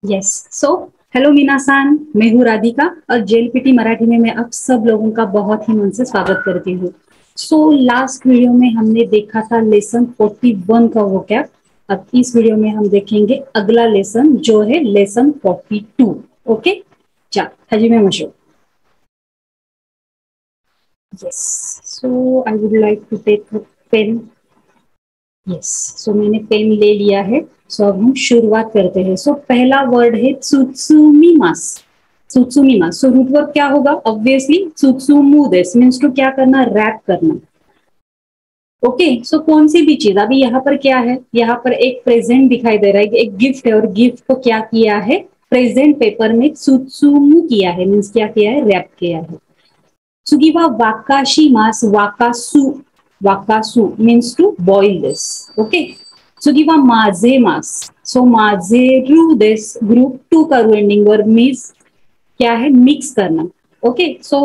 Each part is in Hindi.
यस सो हेलो मीनासान, मैं हूँ राधिका और जेलपीटी मराठी में मैं आप सब लोगों का बहुत ही मन से स्वागत करती हूँ। सो लास्ट वीडियो में हमने देखा था लेसन 41 का वोकैब। अब इस वीडियो में हम देखेंगे अगला लेसन जो है लेसन 42। ओके, जा हजी में मशो। Yes so I would like to take pen. Yes so मैंने पेन ले लिया है। सो अब हम शुरुआत करते हैं। सो पहला वर्ड है त्सुत्सुमिमास। त्सुत्सुमिमास, सो रूट वर्ब क्या होगा? ऑब्वियसली त्सुत्सुमु दिस मीन्स टू क्या करना, रैप करना। ओके सो कौन सी भी चीज, अभी यहाँ पर क्या है, यहाँ पर एक प्रेजेंट दिखाई दे रहा है, एक गिफ्ट है और गिफ्ट को क्या किया है, प्रेजेंट पेपर में त्सुत्सुमु किया है, मीन्स क्या किया है, रैप किया है। सुगिवा वाकाशिमास, वाकासु, वाकासु means to boil this. Okay. सुगिवा माजेमास, सो माजेरू दिस, ग्रुप टू करू एंडिंग वर्ब मीन्स क्या है, मिक्स करना। ओके सो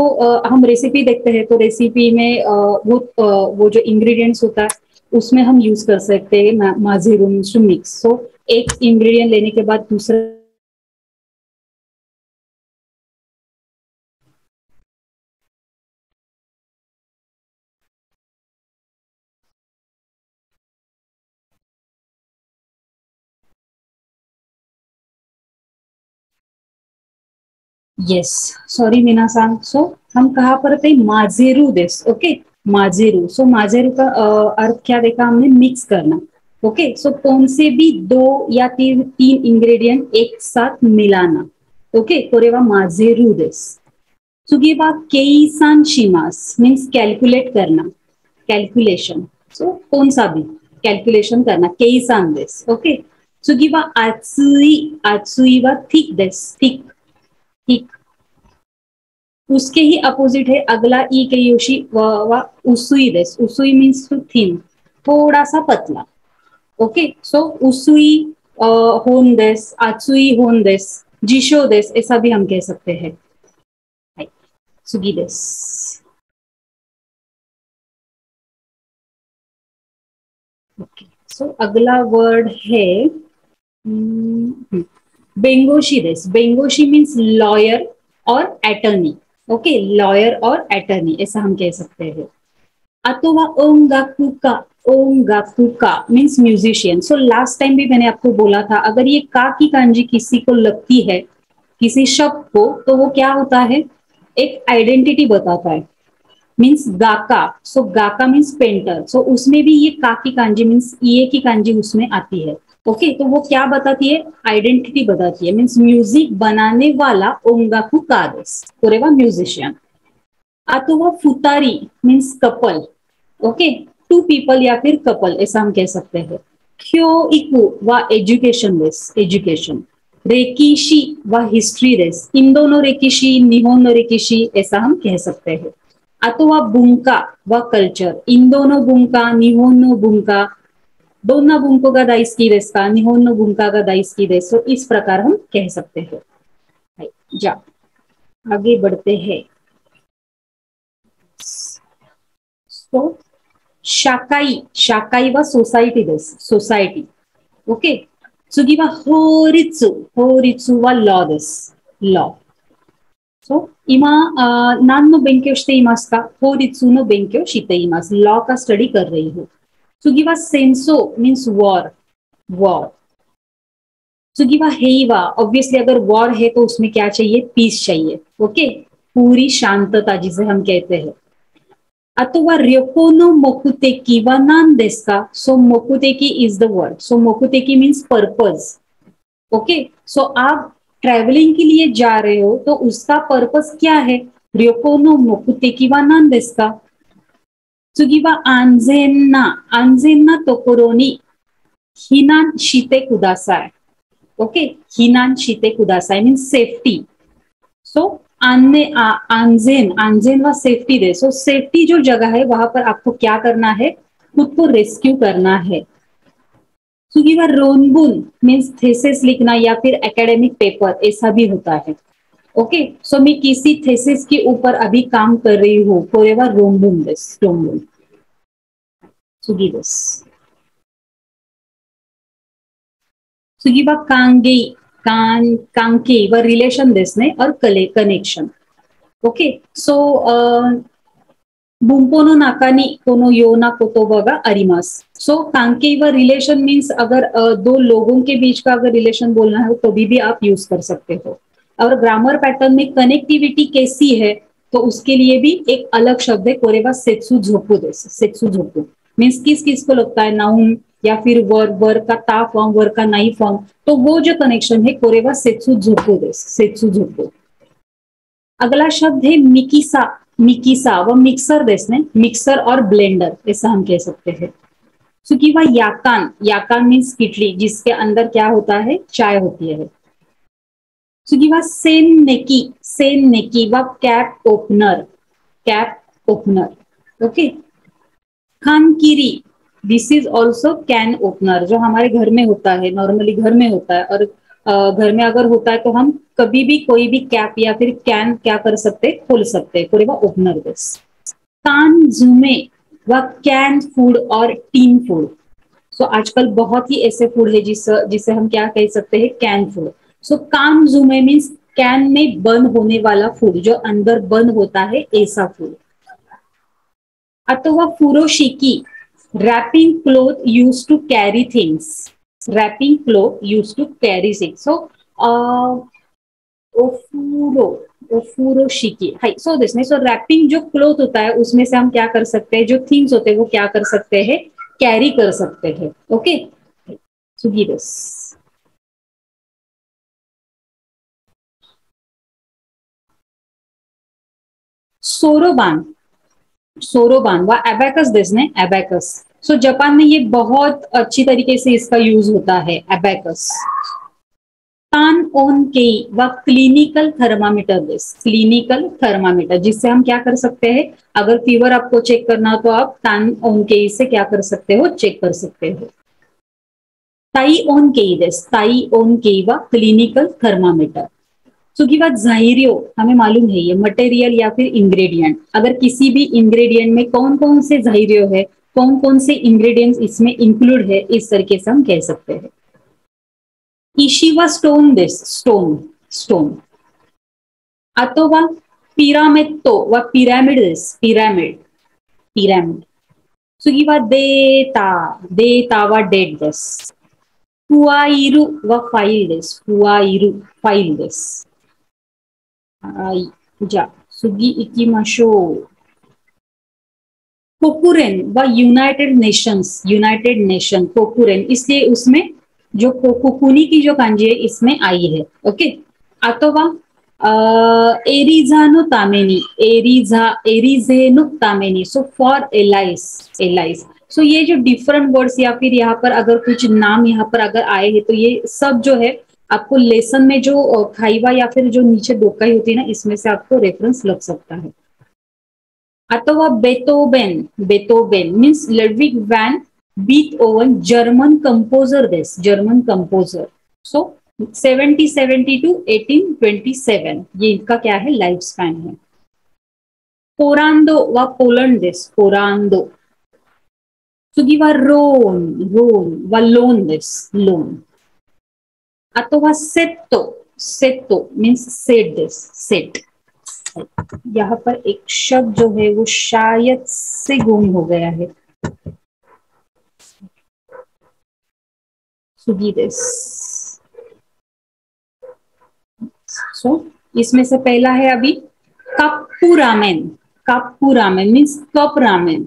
हम रेसिपी देखते हैं तो रेसिपी में वो जो इंग्रेडिएंट्स होता है उसमें हम यूज कर सकते हैं माजेरू मीन्स टू मिक्स। सो एक इंग्रेडिएंट लेने के बाद दूसरा। यस सॉरी मीना सांग। सो हम कहाँ पर थे, माजेरू दिस। ओके माजेरू, सो माजेरू का अर्थ क्या देखा हमने, मिक्स करना। ओके सो कौन से भी दो या तीन इंग्रेडिएंट एक साथ मिलाना। ओके कोरेवा माजेरू दिस। सुगीवा केईसान शिमास मीन्स कैलकुलेट करना, कैलकुलेशन। सो कौन सा भी कैलकुलेशन करना, केईसान दिस। ओके सुगीवा आत्सुई, आत्सुई वा थिक दिस, थिक, थिक। उसके ही अपोजिट है अगला ई के योशी वा उसुई देस। उसुई मीन्स टू थिन, थोड़ा सा पतला। ओके सो उसुई होन देस, आचुई होन देस, जिशो देस, ऐसा भी हम कह सकते हैं। सुगी देस। ओके सो अगला वर्ड है बेंगोशी देस। बेंगोशी मीन्स लॉयर और एटर्नी। ओके लॉयर और एटर्नी ऐसा हम कह सकते हैं। अथवा ओंगाकुका, ओंगाकुका means musician. So last time भी मैंने आपको बोला था अगर ये का की कांजी किसी को लगती है, किसी शब्द को, तो वो क्या होता है, एक आइडेंटिटी बताता है, मीन्स गाका। सो गाका मीन्स पेंटर। सो उसमें भी ये का की कांजी मीन्स ये की कांजी उसमें आती है। ओके तो वो क्या बताती है, आइडेंटिटी बताती है, मीन्स म्यूजिक बनाने वाला ओंगाकू का देस, कोरेवा म्यूजिशियन। अथवा फुतारी means couple. Okay two people या फिर कपल ऐसा हम कह सकते हैं। क्यो इकु व एजुकेशन देस, एजुकेशन। रेकिशी व हिस्ट्री देस, इन दोनों रेकिशी, निहोन रेकिशी ऐसा हम कह सकते हैं। अथवा बुंका व कल्चर, इन दोनों बुंका, निहोन बुंका, दोनों बुंको का दाइस्की देस का, निहोन बुंका का दाइस्की देस। तो इस प्रकार हम कह सकते हैं। जा आगे बढ़ते हैं। तो शाकाई, शाकाई व सोसाइटी देस, सोसाइटी। ओके次は法律、法律は law です。law。そう今何の勉強していますか？法律の勉強しています。law का स्टडी कर रही हूँ।次は戦争 means war, war।次は平和, obviously अगर war है तो उसमें क्या चाहिए, पीस चाहिए। ओके पूरी शांतता जिसे हम कहते हैं। あとは旅行の目的は何ですか? So 目的 is the word. So 目的 means purpose. Okay so आप ट्रेवलिंग के लिए जा रहे हो तो उसका पर्पस क्या है? रियोको नो मोकुतेकी वा नान देसु का? सुगी वा आंजेन्ना, आंजेन्ना तोकोरो नि हिनान शिते कुदासाई। ओके हिनान शिते कुदासाई मीन्स सेफ्टी। सो आने आंजेन, आंजेन व सेफ्टी दे। सो सेफ्टी जो जगह है वहां पर आपको क्या करना है, खुद को रेस्क्यू करना है। सुगीवा रोनबुन मीन्स थेसिस लिखना या फिर एकेडमिक पेपर ऐसा भी होता है। ओके सो मैं किसी थेसिस के ऊपर अभी काम कर रही हूँ, कोरेवा रोनबुन देस, रोनबुन। सुगी देस। सुगीवा कांगेई, कांकी व रिलेशन देसने और कनेक्शन. ओके, सो बुम्पोनो नाकानी कोनो योना कोतो बगा अरिमास. सो कांकी व रिलेशन मीन्स अगर दो लोगों के बीच का अगर रिलेशन बोलना है तो भी आप यूज कर सकते हो. और ग्रामर पैटर्न में कनेक्टिविटी कैसी है तो उसके लिए भी एक अलग शब्द है कोरेवा सेत्सु झोपू देस. सेत्सु झोपू मीन्स किस किस को लगता है नाउन या फिर वर्ब का ता फॉर्म वर्ब का नाई फॉर्म, तो वो जो कनेक्शन है कोरेवा सेत्सु झोपू देस. सेत्सु झोपू. अगला शब्द है मिकीसा. मिकीसा व मिक्सर देसने, मिक्सर और ब्लेंडर ऐसा हम कह सकते हैं. सुकीवा याकान. याकान मीन्स किटली जिसके अंदर क्या होता है, चाय होती है. सुकीवा सेन नेकी. सेन नेकी व cap opener. Cap opener. Okay. खानकिरी. This is also can opener जो हमारे घर में होता है, नॉर्मली घर में होता है. और घर में अगर होता है तो हम कभी भी कोई भी कैप या फिर कैन क्या कर सकते, खोल सकते. कोरेवा ओपनर दिस. कान जूमे व कैन फूड और टीन फूड. सो आजकल बहुत ही ऐसे फूड है जिसे हम क्या कह सकते हैं, कैन फूड. सो कान जूमे मीन्स कैन में बंद होने वाला फूड, जो अंदर बंद होता है ऐसा फूड. अथवा फुरोशिकी. wrapping cloth used to carry things. wrapping cloth used to carry things. So ओफुरोशिकी. हाई. सो दिस ने, सो रैपिंग जो क्लोथ होता है उसमें से हम क्या कर सकते हैं, जो थिंग्स होते हैं वो क्या कर सकते हैं, कैरी कर सकते हैं. ओके, सुगी दिस. सोरोबान. सोरोबान व एबैकस देसने, एबैकस. सो जापान में ये बहुत अच्छी तरीके से इसका यूज होता है, एबैकस. तान ओन केई व clinical thermometer this. Clinical thermometer जिससे हम क्या कर सकते हैं, अगर फीवर आपको चेक करना हो तो आप तान ओन केई से क्या कर सकते हो, चेक कर सकते हो. ताई ओन केई दिस. ताई ओन केई व क्लिनिकल थर्मामीटर. सुखी बात जाहिरियो, हमें मालूम है ये मटेरियल या फिर इंग्रेडिएंट. अगर किसी भी इंग्रेडिएंट में कौन कौन से जाहिरियो है, कौन कौन से इंग्रेडिएंट्स इसमें इंक्लूड है, इस तरीके से हम कह सकते हैं. इशिवा स्टोन दिस. स्टोन. स्टोन. अथवा पिरामिड तो व पिरामिड दिस. पिरामिड. पिरामिड. सुखी बात देता. देता व डेट दिस. फुआइरु व फाइल दिस. फुआइरु फाइल दिस. जा सुगी इकिमाशो. कोकुरेन व यूनाइटेड नेशंस. United Nation. कोकुरेन इसलिए उसमें जो कोकुनी की जो कांजी है इसमें आई है. ओके. अथवा एरिजानो तामेनी. एरिजेनो तामेनी. So for allies. Allies. So ये जो डिफरेंट वर्ड्स या फिर यहाँ पर अगर कुछ नाम यहाँ पर अगर आए हैं तो ये सब जो है आपको लेसन में जो खाईवा या फिर जो नीचे दोकाई होती है ना, इसमें से आपको रेफरेंस लग सकता है. अथवा बेतोवेन. बेतोवेन means Ludwig van Beethoven, German composer दिस. German composer. सो 1770 to 1827 ये इनका क्या है, लाइफ स्पैन है. पोरांदो व पोलैंड दिस. पोरांदो. सुगिवा रोन. रोन व लोन दिस. लोन. अथवा सेट्टो. सेट्टो मीन्स सेट दिस. सेट. यहाँ पर एक शब्द जो है वो शायद से गुम हो गया है. Swiggy this. सो इसमें से पहला है अभी Kappu ramen. Kappu ramen means cup ramen.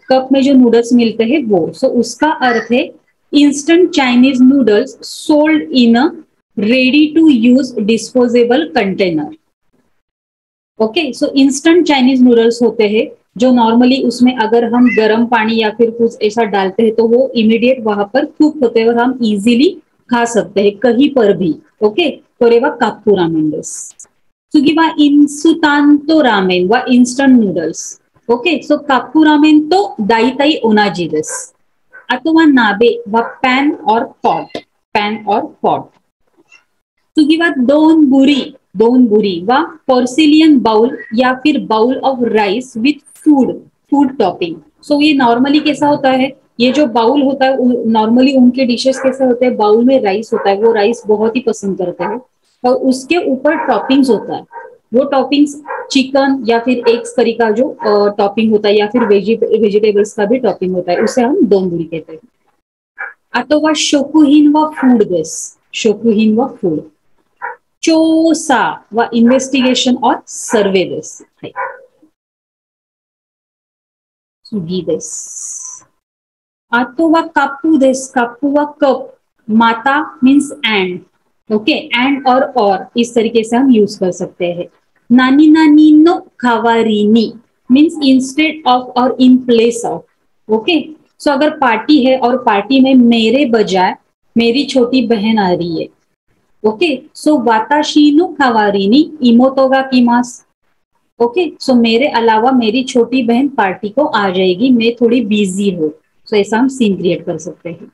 Cup में जो नूडल्स मिलते हैं वो. सो उसका अर्थ है instant Chinese noodles sold in a ready to use disposable container. Okay. So instant Chinese noodles होते हैं जो नॉर्मली उसमें अगर हम गर्म पानी या फिर कुछ ऐसा डालते हैं तो वो इमीडिएट वहां पर कुक होते हैं और हम इजीली खा सकते हैं कहीं पर भी. ओके. कोरेवा काप्पू रामेन दिस. सुगिवा इंसुतांतो रामेन व इंस्टेंट नूडल्स. ओके. सो काप्पू रामेन तो दाइताई ओनाजी दिस. अथवा नाबे व पैन और पॉट. पैन और पॉट. सुगिवा दोन बुरी. दोन बुरी व पोर्सिलियन बाउल या फिर bowl of rice with food. Food topping. So ये नॉर्मली कैसा होता है, ये जो बाउल होता है नॉर्मली उनके डिशेस कैसे होते हैं, बाउल में राइस होता है, वो राइस बहुत ही पसंद करते हैं और उसके ऊपर टॉपिंग्स होता है, वो टॉपिंग्स चिकन या फिर एग्स करी का जो टॉपिंग होता है या फिर वेजिटेबल्स का भी टॉपिंग होता है, उसे हम दोनबुरी कहते हैं. आता वा शोकुहीन व फूड दिस, शोकुहीन व फूड. चोसा व इन्वेस्टिगेशन और सर्वे दिस. Swiggy this. आतो वा कापू दिस, कापू वा कप. माता मीन्स एंड. ओके, एंड और इस तरीके से हम यूज कर सकते हैं. नानी नानी नो खावारीनी मीन्स इंस्टेड ऑफ और इन प्लेस ऑफ. ओके, सो अगर पार्टी है और पार्टी में मेरे बजाय मेरी छोटी बहन आ रही है. ओके, सो वाताशी नो खावारीनी इमोतोगा कीमास. ओके, सो मेरे अलावा मेरी छोटी बहन पार्टी को आ जाएगी, मैं थोड़ी बिजी हूँ. सो ऐसा हम सीन क्रिएट कर सकते हैं.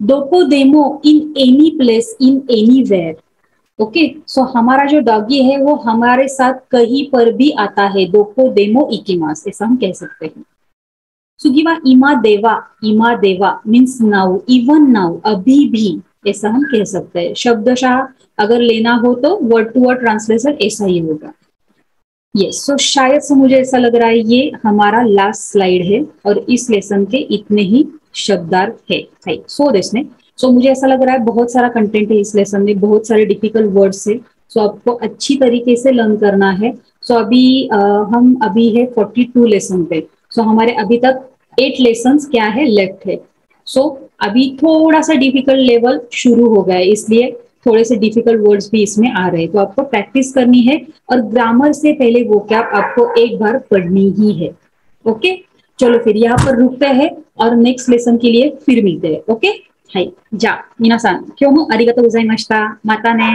दोको डेमो in any place in anywhere. Okay, so हमारा जो डॉगी है वो हमारे साथ कहीं पर भी आता है. दोको डेमो इकिमास, ऐसा हम कह सकते हैं. सुगिवा इमा देवा मीन्स नाउ, इवन नाउ, अभी भी, ऐसा हम कह सकते हैं. शब्दशः अगर लेना हो तो वर्ड टू वर्ड ट्रांसलेशन ऐसा ही होगा. यस, सो शायद से मुझे ऐसा लग रहा है ये हमारा लास्ट स्लाइड है और इस लेसन के इतने ही शब्दार्थ है. सो इसमें सो मुझे ऐसा लग रहा है बहुत सारा कंटेंट है इस लेसन में, बहुत सारे डिफिकल्ट वर्ड्स है. सो आपको अच्छी तरीके से लर्न करना है. सो हम अभी है 42 लेसन पे. सो हमारे अभी तक 8 लेसन क्या है लेफ्ट है. सो अभी थोड़ा सा डिफिकल्ट लेवल शुरू हो गया है, इसलिए थोड़े से डिफिकल्ट वर्ड्स भी इसमें आ रहे हैं. तो आपको प्रैक्टिस करनी है और ग्रामर से पहले वो क्या आपको एक बार पढ़नी ही है. ओके, चलो फिर यहाँ पर रुकते हैं और नेक्स्ट लेसन के लिए फिर मिलते हैं. ओके, हाय, जा, मिनासान, क्यों हो, आरिगातो गोजाइमाशिता, माता ने.